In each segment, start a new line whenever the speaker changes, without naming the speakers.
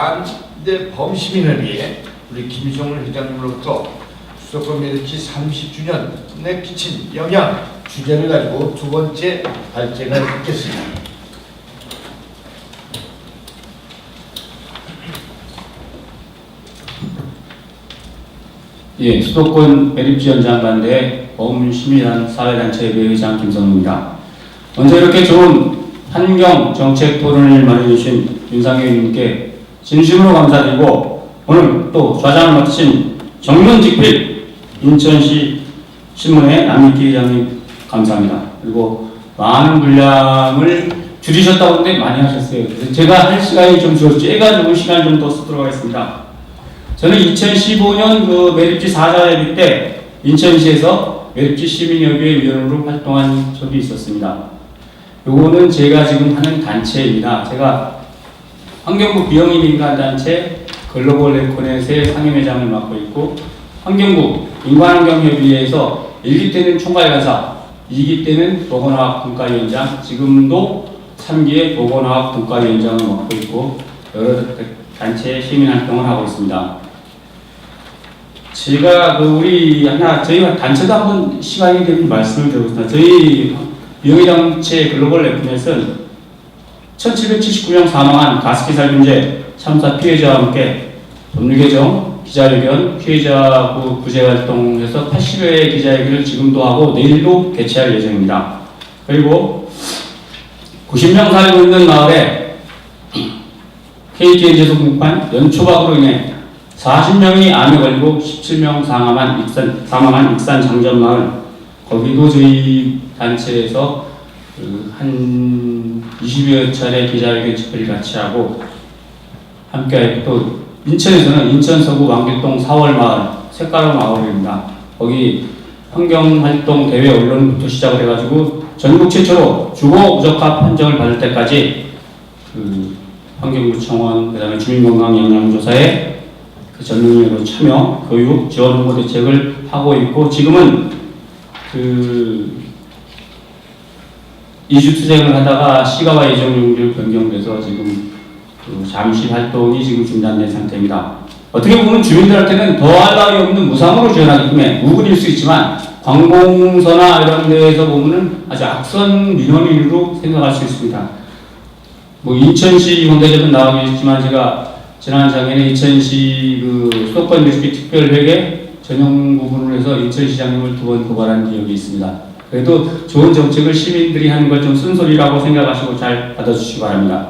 반대 범시민을 위해 우리 김성훈 회장님으로부터 수도권 매립지 30주년에 끼친 영향 주제를 가지고 두 번째 발제를 듣겠습니다.
예, 수도권 매립지 현장 반대 범시민한 사회단체회 회장 김성훈입니다. 먼저 이렇게 좋은 환경 정책 토론을 마련해주신 윤상현 의원님께 진심으로 감사드리고, 오늘 또 좌장을 맡으신 정면직필 인천시 신문의 남익기 회장님 감사합니다. 그리고 많은 분량을 줄이셨다고 하는데 많이 하셨어요. 그래서 제가 할 시간이 좀 줄어가지고 시간 좀 더 쓰도록 하겠습니다. 저는 2015년 그 매립지 4자 협의 때 인천시에서 매립지 시민협의회 위원으로 활동한 적이 있었습니다. 요거는 제가 지금 하는 단체입니다. 제가 환경부 비영리민간단체 글로벌 에코넷의 상임회장을 맡고 있고, 환경부 인간환경협의회에서 1기 때는 총괄간사, 2기 때는 보건화학 분과위원장, 지금도 3기의 보건화학 분과위원장을 맡고 있고 여러 단체의 시민활동을 하고 있습니다. 제가 저희 단체도 한번 시간이 되면 말씀을 드리겠습니다. 저희 비영리단체 글로벌 에코넷은 1779명 사망한 가습기 살균제 참사 피해자와 함께 법률개정, 기자회견, 피해자 구제활동에서 80여회 기자회견을 지금도 하고 내일도 개최할 예정입니다. 그리고 90명 살고 있는 마을에 KTN제소 공판 연초박으로 인해 40명이 암에 걸리고 17명 사망한 익산 장전마을, 거기도 저희 단체에서 한 20여 차례 기자회견 집회를 같이 하고 함께, 또 인천에서는 인천 서구 왕길동 4월마을 색깔로 마을입니다. 거기 환경활동 대회 언론부터 시작을 해가지고 전국 최초로 주거 무적합 판정을 받을 때까지 환경부청원, 그 다음에 주민건강 영양조사에 그 전문위원으로 참여, 교육, 지원 홍보 대책을 하고 있고, 지금은 이주투쟁을 하다가 시가와 예정용지를 변경돼서 지금 잠시 활동이 지금 중단된 상태입니다. 어떻게 보면 주민들한테는 더할 나위 없는 무상으로 지원하기 때문에 우군일 수 있지만, 관공서나 이런 데에서 보면은 아주 악선 민원인으로 생각할 수 있습니다. 인천시 현대적은 나오고 있지만, 제가 지난 장에는 인천시 수도권 매립지 특별회계 전용 부분으로 해서 인천시장님을 2번 고발한 기억이 있습니다. 그래도 좋은 정책을 시민들이 하는 걸 좀 쓴소리라고 생각하시고 잘 받아주시기 바랍니다.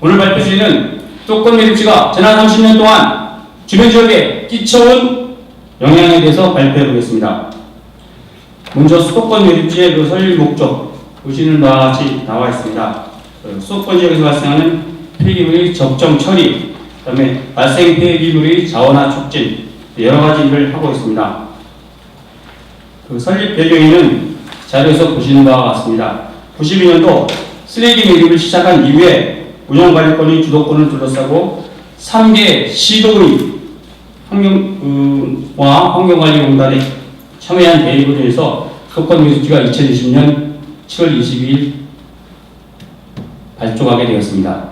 오늘 발표 주제는 수도권 매립지가 지난 30년 동안 주변 지역에 끼쳐온 영향에 대해서 발표해 보겠습니다. 먼저 수도권 매립지의 설립 목적, 보시는 바와 같이 나와 있습니다. 수도권 지역에서 발생하는 폐기물의 적정 처리, 그 다음에 발생 폐기물의 자원화 촉진, 여러 가지 일을 하고 있습니다. 설립 배경에는 자료에서 보시는 바와 같습니다. 92년도 쓰레기 매립을 시작한 이후에 운영관리권의 주도권을 둘러싸고 3개 시도의 환경관리공단에 첨예한 대립으로 인해서 수도권 매립지가 2020년 7월 22일 발족하게 되었습니다.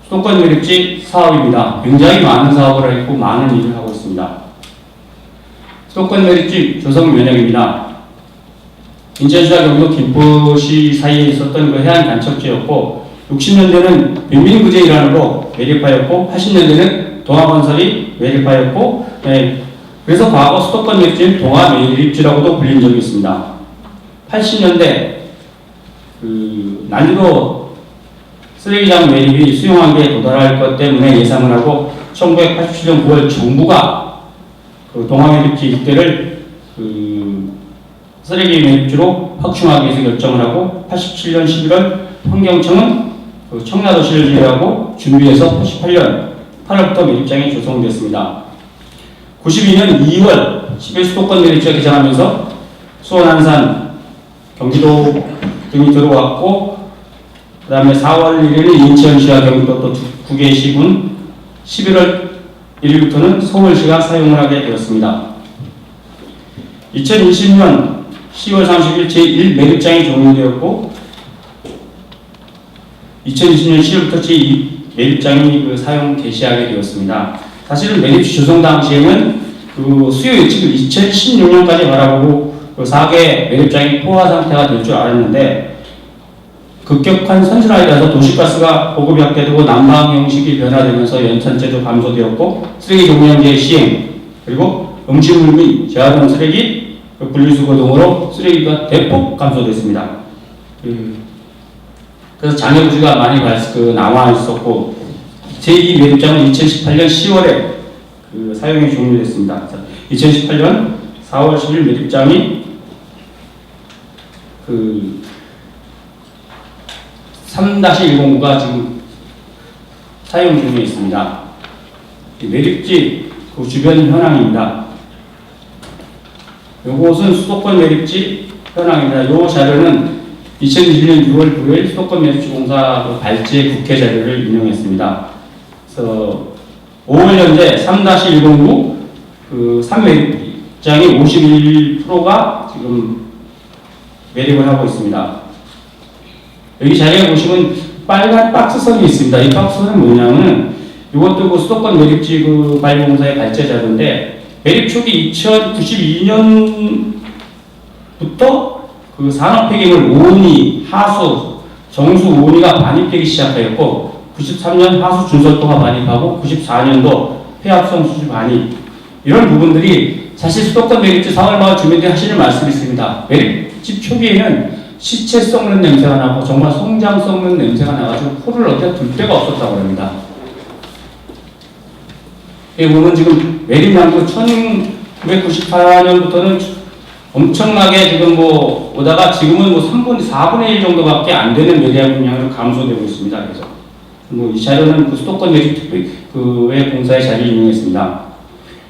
수도권 매립지 사업입니다. 굉장히 많은 사업을 했고 많은 일을 하고 있습니다. 수도권 매립지 조성 면역입니다. 인천시와 경기도 김포시 사이에 있었던 해안 간척지였고, 60년대는 빈민구제 일환으로 매립하였고, 80년대는 동아건설이 매립하였고, 그래서 과거 수도권 매립지는 동아매립지라고도 불린 적이 있습니다. 80년대 난이도 쓰레기장 매립이 수용하기에 도달할 것 때문에 예상을 하고 1987년 9월 정부가 동아매립지 일대를 쓰레기 매립지로 확충하기 위해서 결정을 하고, 87년 11월 환경청은 청라도시를 제외하고 준비해서 88년 8월부터 매립장이 조성됐습니다. 92년 2월 10일 수도권 매립지가 개장하면서 수원, 안산, 경기도 등이 들어왔고, 그 다음에 4월 1일은 인천시와 경기도 또 9개 시군, 11월 1일부터는 서울시가 사용을 하게 되었습니다. 2020년 10월 30일 제1 매립장이 종료되었고, 2020년 10월부터 제2 매립장이 사용 개시하게 되었습니다. 사실은 매립지 조성 당시에는 수요 예측을 2016년까지 바라보고 4개 매립장이 포화 상태가 될 줄 알았는데 급격한 선순환이라서 도시가스가 보급이 확대되고 난방 형식이 변화되면서 연탄재도 감소되었고 쓰레기 종량제 시행 그리고 음식물 및 재활용 쓰레기 분리수거 등으로 쓰레기가 대폭 감소됐습니다. 그래서 장애 부지가 많이 남아 있었고 제2 매립장은 2018년 10월에 사용이 종료됐습니다. 2018년 4월 10일 매립장이 3-109가 지금 사용 중에 있습니다. 매립지 주변 현황입니다. 이것은 수도권 매립지 현황입니다. 이 자료는 2021년 6월 9일 수도권 매립지 공사 발제 국회 자료를 인용했습니다. 그래서 5월 현재 3-109 3매립장이 51%가 지금 매립을 하고 있습니다. 여기 자리에 보시면 빨간 박스선이 있습니다. 이 박스선은 뭐냐면 이것도 수도권 매립지 관리공사의 발제 자료인데 매립 초기 2092년부터 산업 폐기물 오은이, 하수, 정수 오은이가 반입되기 시작하였고 93년 하수 준설도가 반입하고 94년도 폐합성 수주 반입 이런 부분들이 사실 수도권 매립지 4월 마을 주민들이 하시는 말씀이 있습니다. 매립집 초기에는 시체 썩는 냄새가 나고 정말 송장 썩는 냄새가 나가지고 코를 어디다 둘 데가 없었다고 합니다. 여기 보면 지금 매립량도 1994년부터는 엄청나게 지금 오다가 지금은 4분의 1 정도밖에 안 되는 매립량으로 감소되고 있습니다. 그래서 이 자료는 수도권 매립의 공사의 자리를 인용했습니다.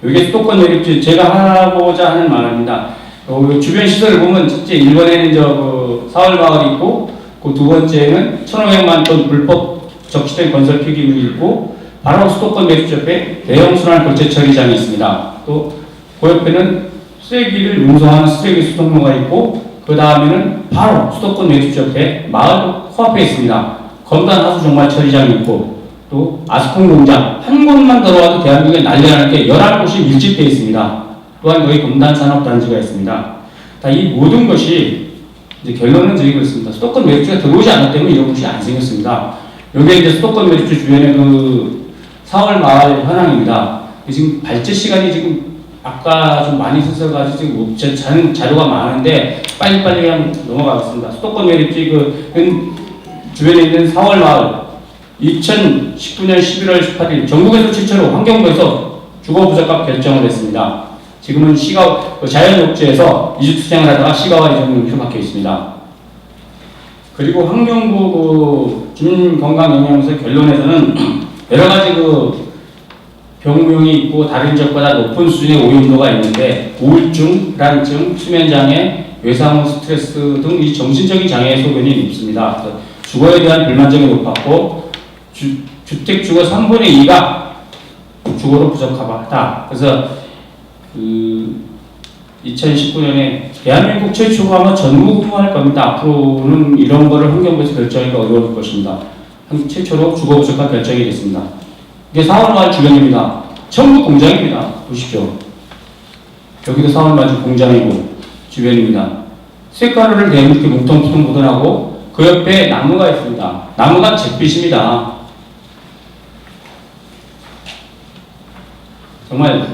여기 수도권 매립지 제가 하고자 하는 말입니다. 주변 시설을 보면 첫째 1번에는 4월 마을이 있고 그 두 번째는 1,500만 톤 불법 적시된 건설 폐기물이 있고 바로 수도권 매립지 옆에 대형 순환 교체 처리장이 있습니다. 또 그 옆에는 쓰레기를 운송하는 쓰레기 수송로가 있고 그 다음에는 바로 수도권 매립지 옆에 마을 코앞에 있습니다. 검단 하수 종말 처리장이 있고 또 아스콘 공장 한 곳만 들어와도 대한민국에 난리 나는 게 11곳이 밀집되어 있습니다. 또한 거기 검단 산업단지가 있습니다. 이 모든 것이 이제 결론은 드리고 있습니다. 수도권 매립지가 들어오지 않았기 때문에 이런 곳이 안 생겼습니다. 여기에 이제 수도권 매립지 주변에 4월 마을 현황입니다. 지금 발제 시간이 지금 아까 좀 많이 쓰셔가지고 지금 자료가 많은데 빨리빨리 그냥 넘어가겠습니다. 수도권 매립지 주변에 있는 4월 마을 2019년 11월 18일 전국에서 최초로 환경부에서 주거 부적합 결정을 했습니다. 지금은 자연녹지에서 이주투쟁을 하다가 시가와 이전용지로 바뀌어 있습니다. 그리고 환경부 주민건강영향사 결론에서는 여러 가지 병명이 있고 다른 지역보다 높은 수준의 오염도가 있는데 우울증, 불안증, 수면장애, 외상후 스트레스 등 이 정신적인 장애의 소견이 높습니다. 주거에 대한 불만족이 높았고 주택 주거 3분의 2가 주거로 부적합하다. 그래서 2019년에 대한민국 최초가 아마 전무후무할 겁니다. 앞으로는 이런 거를 환경부에서 결정하기가 어려울 것입니다. 최초로 주거 부적합 결정이 됐습니다. 이게 4월 마을 주변입니다. 전부 공장입니다. 보십시오. 여기도 4월 마을 공장이고 주변입니다. 쇳가루를 내놓게 뭉텅뭉텅 묻어나고 그 옆에 나무가 있습니다. 나무가 잿빛입니다. 정말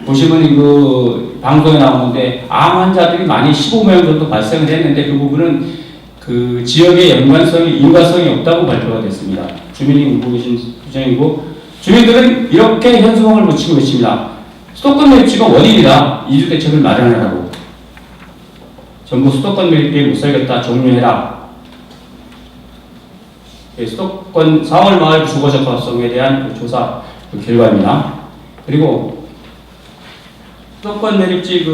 보시면 방송에 나오는데 암 환자들이 많이 15명 정도 발생을 했는데 그 부분은 지역의 인과성이 없다고 발표가 됐습니다. 주민이 보고 계신 부정이고 주민들은 이렇게 현수막을 붙이고 계십니다. 수도권 매립지가 원인이다. 이주대책을 마련하라고. 전부 수도권 매립지에 못 살겠다. 종료해라. 수도권 4월 마을 주거 적합성에 대한 조사 결과입니다. 그리고 수도권 매립지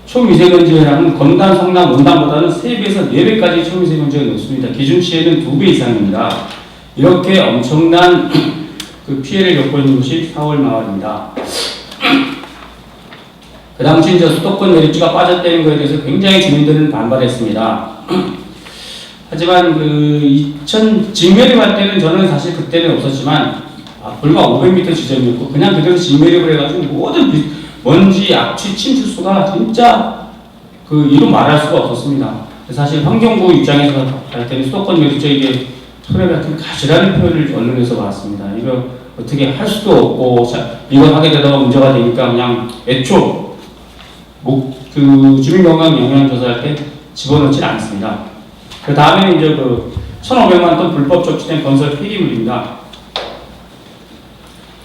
초미세먼지라는 검단, 성남, 원단보다는 3배에서 4배까지 초미세먼지가 높습니다. 기준치에는 2배 이상입니다. 이렇게 엄청난 피해를 겪고 있는 곳이 4월 마을입니다. 그 당시 이제 수도권 매립지가 빠졌다는 것에 대해서 굉장히 주민들은 반발했습니다. 하지만 직매립할 때는 저는 사실 그때는 없었지만 불과 500m 지점이었고 그냥 그대로 직매립을 해가지고 모든 먼지, 악취, 침출수가 진짜 이루 말할 수가 없었습니다. 사실 환경부 입장에서 할 때는 수도권 매립제 이게 소리 같은 가시라는 표현을 언론에서 봤습니다. 이거 어떻게 할 수도 없고 이거 하게 되다가 문제가 되니까 그냥 애초 주민건강 영향조사할 때 집어넣질 않습니다. 그 다음에 이제 1,500만 톤 불법 적시된 건설 폐기물입니다.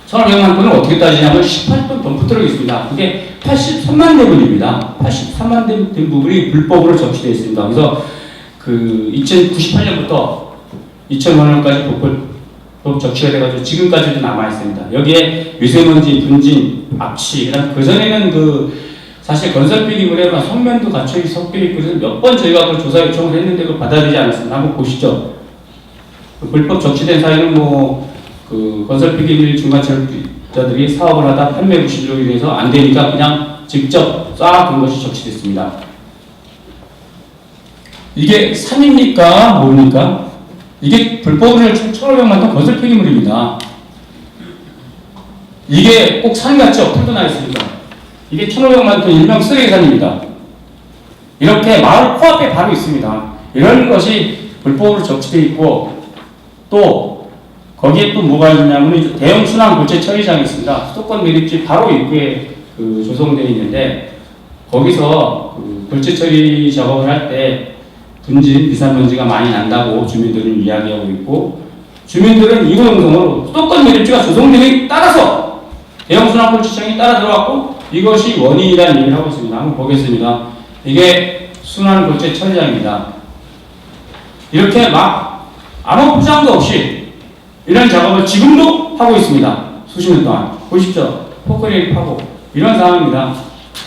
1,500만 톤은 어떻게 따지냐면 18톤 덤프트럭이 있습니다. 그게 83만 대분입니다. 83만 대 부분이 불법으로 적시되어 있습니다. 그래서 2098년부터 2005년까지 불법 적시가 돼가지고 지금까지도 남아 있습니다. 여기에 미세먼지, 분진, 악취, 그전에는 사실 건설 폐기물에 성면도 갖춰 섞여 있고 몇 번 저희가 그걸 조사 요청을 했는데 그걸 받아들이지 않았습니다. 한번 보시죠. 불법 적시된 사유는 건설 폐기물 중간철자들이 사업을 하다 판매 부실로 인해서 안 되니까 그냥 직접 쌓아둔 것이 적시됐습니다. 이게 산입니까? 뭡니까? 이게 불법으로 1,500만 톤 건설 폐기물입니다. 이게 꼭 산 같죠? 풀도 나 있습니다. 이게 1,500만 톤 일명 쓰레기산입니다. 이렇게 마을 코앞에 바로 있습니다. 이런 것이 불법으로 적시되어 있고 또 거기에 또 뭐가 있냐면 대형 순환 골재 처리장이 있습니다. 수도권 매립지 바로 입구에 조성되어 있는데 거기서 골재 처리 작업을 할 때 분진, 미세먼지가 많이 난다고 주민들은 이야기하고 있고 주민들은 이거 영상으로 수도권 매립지가 조성됨에 따라서 대형 순환 골재장이 따라 들어왔고 이것이 원인이라는 얘기를 하고 있습니다. 한번 보겠습니다. 이게 순환 골재 처리장입니다. 이렇게 아무 포장도 없이 이런 작업을 지금도 하고 있습니다. 수십 년 동안. 보십시오. 포크레인 파고. 이런 상황입니다.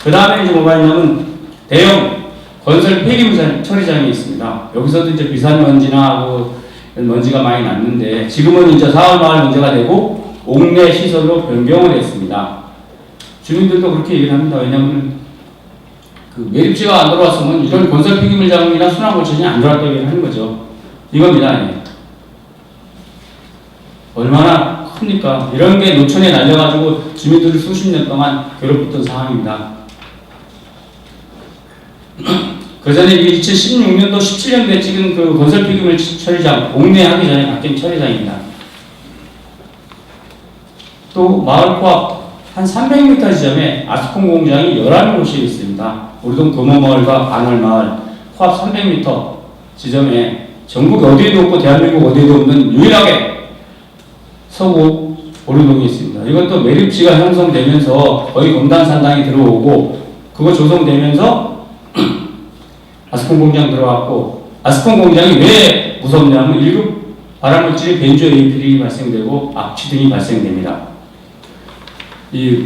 그 다음에 이제 뭐가 있냐면 대형 건설 폐기물 처리장이 있습니다. 여기서도 이제 비산먼지나 먼지가 많이 났는데 지금은 이제 사업마을 문제가 되고 옥내 시설로 변경을 했습니다. 주민들도 그렇게 얘기를 합니다. 왜냐하면 매립지가 안 들어왔으면 이런 건설 폐기물 작업이나 순환골재장이 안 들어왔다고 얘기를 하는 거죠. 이겁니다. 얼마나 큽니까? 이런 게 노천에 날려가지고 주민들을 수십 년 동안 괴롭혔던 상황입니다. 그 전에 2016년도 17년도에 찍은 건설 폐기물 처리장, 옥내하기 전에 바뀐 처리장입니다. 또 마을 코앞 한 300m 지점에 아스콘 공장이 11곳이 있습니다. 우리동 금호마을과 반월마을 코앞 300m 지점에 전국 어디에도 없고 대한민국 어디에도 없는 유일하게 서구 오류동이 있습니다. 이것도 매립지가 형성되면서 거의 검단산당이 들어오고 그거 조성되면서 아스콘 공장 들어왔고 아스콘 공장이 왜 무섭냐면 1급 발암물질이 벤조에이필이 발생되고 악취 등이 발생됩니다. 이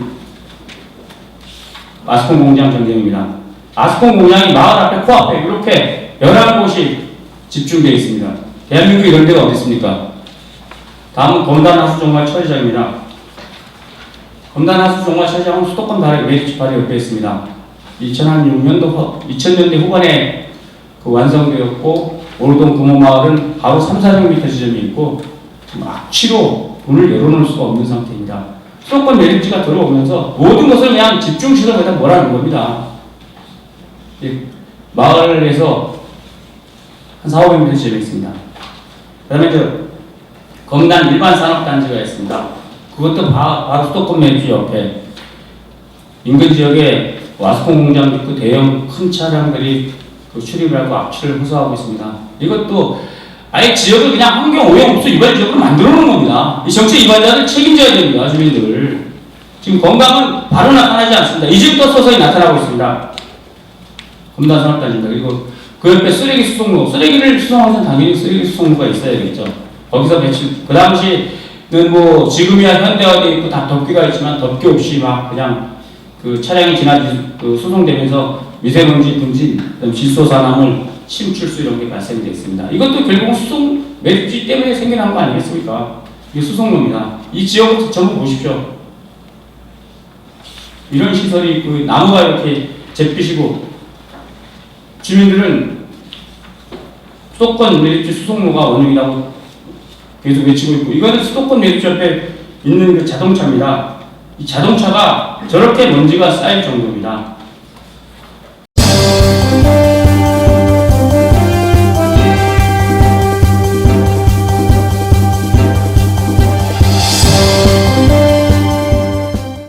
아스콘 공장 전경입니다. 아스콘 공장이 마을 앞에 코앞에 이렇게 11곳이 집중되어 있습니다. 대한민국 이런 데가 어디 있습니까? 다음은 검단하수종말 처리장입니다. 검단하수종말 처리장은 수도권 매립지 바로 옆에 있습니다. 2000년대 후반에 완성되었고 오르동 금호마을은 바로 300-400m 지점이 있고 악취로 문을 열어놓을 수가 없는 상태입니다. 수도권 매립지가 들어오면서 모든 것을 그냥 집중시설에다 몰아넣은 겁니다. 마을에서 한 400-500m 지점이 있습니다. 그 다음에 검단 일반 산업단지가 있습니다. 그것도 바로 수도권 매립지 옆에 인근 지역에 아스콘 공장도 있고 대형 큰 차량들이 출입을 하고 악취를 호소하고 있습니다. 이것도 아예 지역을 그냥 환경 오염 흡수 유발 지역으로 만들어 놓은 겁니다. 이 정책 위반자들 책임져야 됩니다. 주민들. 지금 건강은 바로 나타나지 않습니다. 이제부터 서서히 나타나고 있습니다. 검단 산업단지입니다. 그리고 그 옆에 쓰레기 수송로, 쓰레기를 수송하면 당연히 쓰레기 수송로가 있어야겠죠. 거기서 배출, 그 당시는 지금이야 현대화되어 있고 다 덮개가 있지만 덮개 없이 그냥 차량이 수송되면서 미세먼지, 분진, 질소산화물, 침출수 이런 게 발생되어 있습니다. 이것도 결국은 수송 매립지 때문에 생겨난 거 아니겠습니까? 이게 수송로입니다. 이 지역을 전부 보십시오. 이런 시설이 있고 나무가 이렇게 잿빛이고 주민들은 수도권 매립지 수송로가 원흉이라고 계속 외치고 있고, 이거는 수도권 매립지 옆에 있는 그 자동차입니다. 이 자동차가 저렇게 먼지가 쌓일 정도입니다.